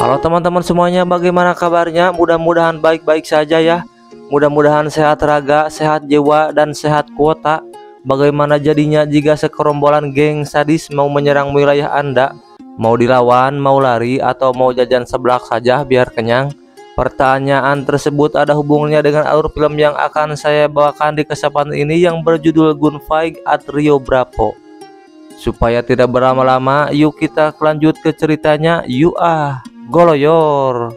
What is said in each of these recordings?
Halo teman-teman semuanya, bagaimana kabarnya? Mudah-mudahan baik-baik saja ya. Mudah-mudahan sehat raga, sehat jiwa, dan sehat kuota. Bagaimana jadinya jika sekerombolan geng sadis mau menyerang wilayah Anda? Mau dilawan, mau lari, atau mau jajan seblak saja biar kenyang? Pertanyaan tersebut ada hubungannya dengan alur film yang akan saya bawakan di kesempatan ini yang berjudul Gunfight at Rio Bravo. Supaya tidak berlama-lama, yuk kita lanjut ke ceritanya. Yuk goloyor.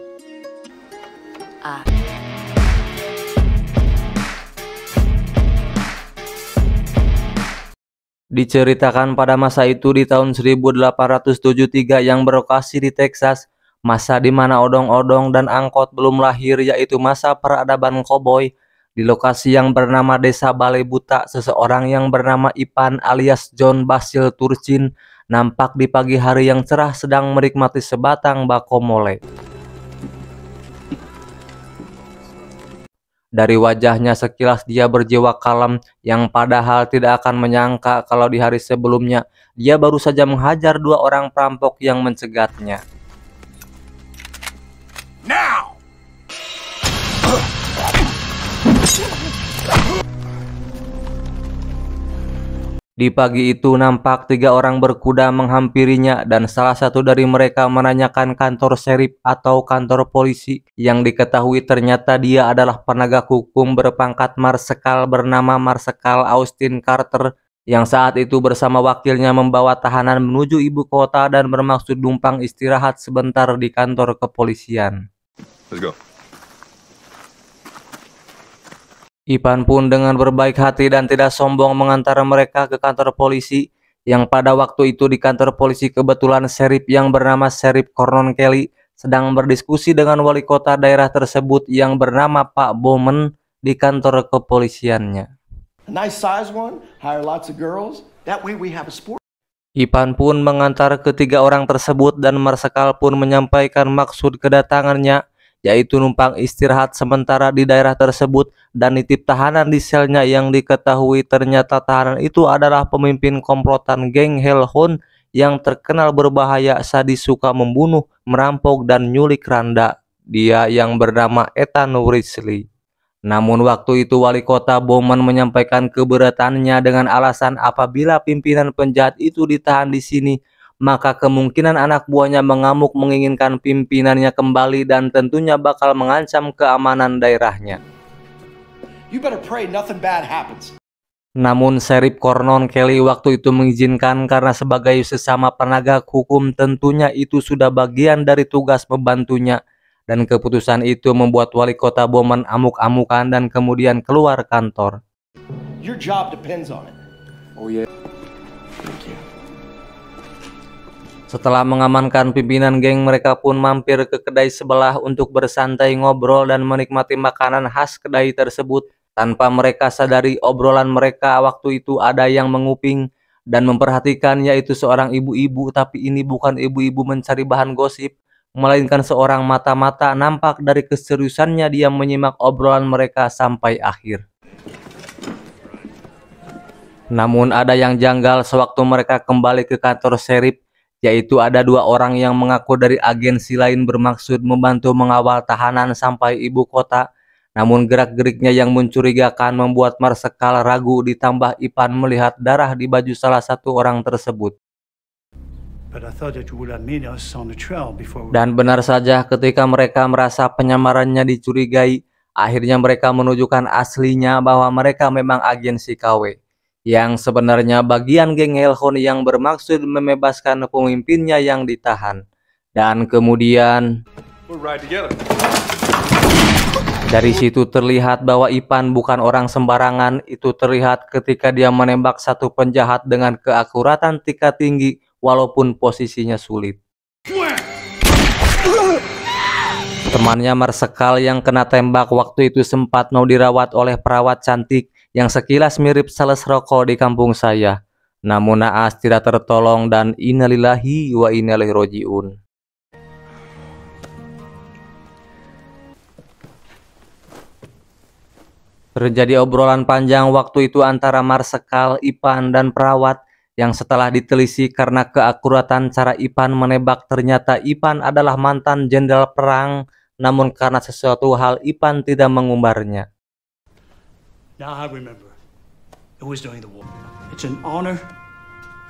Diceritakan pada masa itu di tahun 1873 yang berlokasi di Texas, masa di mana odong-odong dan angkot belum lahir, yaitu masa peradaban koboi. Di lokasi yang bernama Desa Balai Buta, seseorang yang bernama Ipan alias John Basil Turchin nampak di pagi hari yang cerah sedang menikmati sebatang bako mole. Dari wajahnya sekilas dia berjiwa kalem, yang padahal tidak akan menyangka kalau di hari sebelumnya dia baru saja menghajar dua orang perampok yang mencegatnya. Now! Di pagi itu nampak tiga orang berkuda menghampirinya dan salah satu dari mereka menanyakan kantor serip atau kantor polisi, yang diketahui ternyata dia adalah penegak hukum berpangkat marsekal bernama Marsekal Austin Carter, yang saat itu bersama wakilnya membawa tahanan menuju ibu kota dan bermaksud numpang istirahat sebentar di kantor kepolisian. Let's go. Ipan pun dengan berbaik hati dan tidak sombong mengantar mereka ke kantor polisi, yang pada waktu itu di kantor polisi kebetulan serip yang bernama Serip Cornon Kelly sedang berdiskusi dengan wali kota daerah tersebut yang bernama Pak Bowman di kantor kepolisiannya. Ipan pun mengantar ketiga orang tersebut dan Marsekal pun menyampaikan maksud kedatangannya, yaitu numpang istirahat sementara di daerah tersebut dan nitip tahanan di selnya, yang diketahui ternyata tahanan itu adalah pemimpin komplotan geng Hellhound yang terkenal berbahaya, sadis, suka membunuh, merampok, dan nyulik randa. Dia yang bernama Ethan Risley. Namun waktu itu wali kota Bowman menyampaikan keberatannya dengan alasan apabila pimpinan penjahat itu ditahan di sini, maka kemungkinan anak buahnya mengamuk menginginkan pimpinannya kembali dan tentunya bakal mengancam keamanan daerahnya. Namun Serip Cornon Kelly waktu itu mengizinkan karena sebagai sesama penegak hukum tentunya itu sudah bagian dari tugas membantunya, dan keputusan itu membuat wali kota Bowman amuk-amukan dan kemudian keluar kantor. Your job depends on it. Oh yeah. Thank you. Setelah mengamankan pimpinan geng, mereka pun mampir ke kedai sebelah untuk bersantai ngobrol dan menikmati makanan khas kedai tersebut. Tanpa mereka sadari, obrolan mereka waktu itu ada yang menguping dan memperhatikan, yaitu seorang ibu-ibu, tapi ini bukan ibu-ibu mencari bahan gosip, melainkan seorang mata-mata. Nampak dari keseriusannya dia menyimak obrolan mereka sampai akhir. Namun ada yang janggal sewaktu mereka kembali ke kantor serip, yaitu ada dua orang yang mengaku dari agensi lain bermaksud membantu mengawal tahanan sampai ibu kota. Namun gerak-geriknya yang mencurigakan membuat Marsekal ragu, ditambah Ipan melihat darah di baju salah satu orang tersebut. Dan benar saja, ketika mereka merasa penyamarannya dicurigai, akhirnya mereka menunjukkan aslinya bahwa mereka memang agensi KW, yang sebenarnya bagian geng Hellhound yang bermaksud membebaskan pemimpinnya yang ditahan. Dan kemudian dari situ terlihat bahwa Ipan bukan orang sembarangan. Itu terlihat ketika dia menembak satu penjahat dengan keakuratan tingkat tinggi walaupun posisinya sulit. Temannya Marsekal yang kena tembak waktu itu sempat mau dirawat oleh perawat cantik yang sekilas mirip sales rokok di kampung saya. Namun naas tidak tertolong dan innalillahi wa inna ilaihi rojiun. Terjadi obrolan panjang waktu itu antara Marsekal, Ipan, dan perawat, yang setelah ditelisik karena keakuratan cara Ipan menebak, ternyata Ipan adalah mantan jenderal perang, namun karena sesuatu hal Ipan tidak mengumbarnya. Now I remember. It was during the war. It's an honor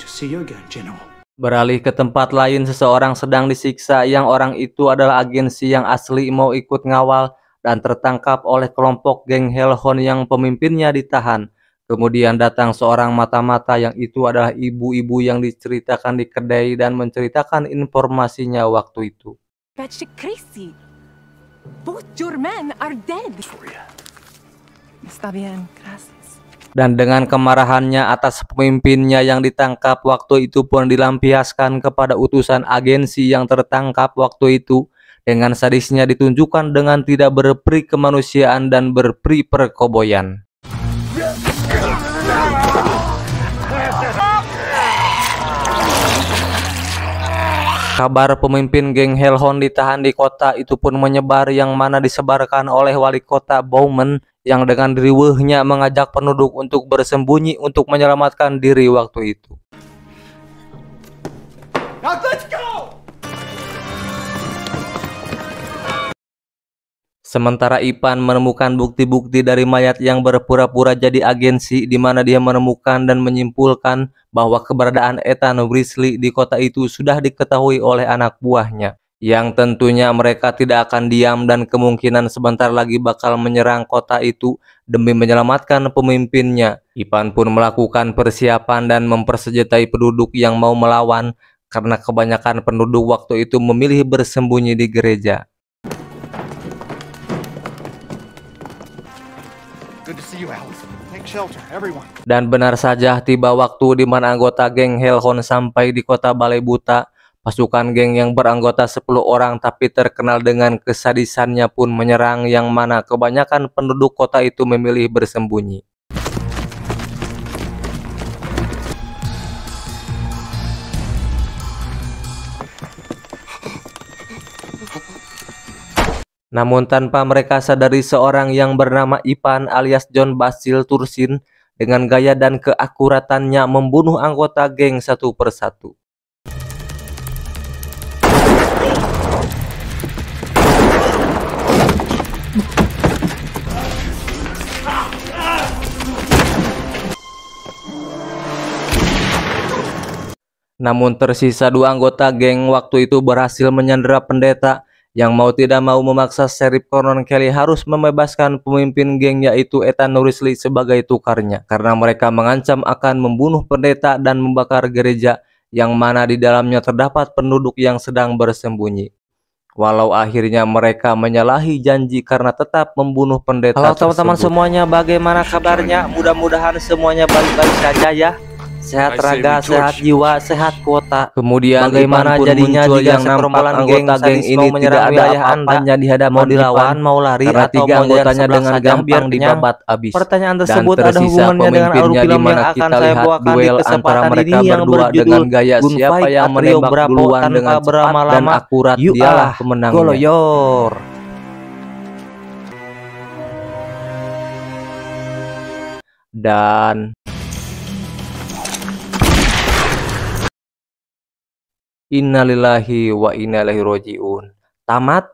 to see you again, General. Beralih ke tempat lain, seseorang sedang disiksa yang orang itu adalah agensi yang asli mau ikut ngawal dan tertangkap oleh kelompok geng Hellhound yang pemimpinnya ditahan. Kemudian datang seorang mata-mata yang itu adalah ibu-ibu yang diceritakan di kedai dan menceritakan informasinya waktu itu. That's crazy. Both your men are dead. Está bien, gracias. Dan dengan kemarahannya atas pemimpinnya yang ditangkap waktu itu pun dilampiaskan kepada utusan agensi yang tertangkap waktu itu. Dengan sadisnya ditunjukkan dengan tidak berperi kemanusiaan dan berperi perkoboyan. Kabar pemimpin geng Hellhound ditahan di kota itu pun menyebar, yang mana disebarkan oleh wali kota Bowman yang dengan riweuhnya mengajak penduduk untuk bersembunyi untuk menyelamatkan diri waktu itu. Now let's go! Sementara Ipan menemukan bukti-bukti dari mayat yang berpura-pura jadi agensi, di mana dia menemukan dan menyimpulkan bahwa keberadaan Ethan Wrisley di kota itu sudah diketahui oleh anak buahnya, yang tentunya mereka tidak akan diam dan kemungkinan sebentar lagi bakal menyerang kota itu demi menyelamatkan pemimpinnya. Ipan pun melakukan persiapan dan mempersenjatai penduduk yang mau melawan, karena kebanyakan penduduk waktu itu memilih bersembunyi di gereja. Good to see you, Alice. Take shelter, everyone. Dan benar saja, tiba waktu di mana anggota geng Hellhound sampai di kota Balai Buta. Pasukan geng yang beranggota 10 orang tapi terkenal dengan kesadisannya pun menyerang, yang mana kebanyakan penduduk kota itu memilih bersembunyi. Namun tanpa mereka sadari, seorang yang bernama Ipan alias John Basil Tursin dengan gaya dan keakuratannya membunuh anggota geng satu persatu. Namun tersisa 2 anggota geng waktu itu berhasil menyandera pendeta, yang mau tidak mau memaksa Sheriff Cornell Kelly harus membebaskan pemimpin geng yaitu Ethan Wrisley sebagai tukarnya, karena mereka mengancam akan membunuh pendeta dan membakar gereja yang mana di dalamnya terdapat penduduk yang sedang bersembunyi. Walau akhirnya mereka menyalahi janji karena tetap membunuh pendeta. Halo teman-teman semuanya, bagaimana kabarnya? Mudah-mudahan semuanya baik-baik saja ya. Sehat raga, sehat jiwa, sehat kuota. Kemudian bagaimana jadinya jika segerombolan anggota geng ini tidak ada apa-apanya di hadapan mau dilawan, mau lari, atau mau anggotanya dengan gampang dibabat habis. Pertanyaan tersebut ada hubungannya dengan alur film yang akan saya bawakan di kesempatan ini yang berjudul Gunfight yang menembak duluan dengan cepat dan akurat. Dialah pemenangnya. Goloyor. Dan innalillahi wa inna ilaihi rojiun. Tamat.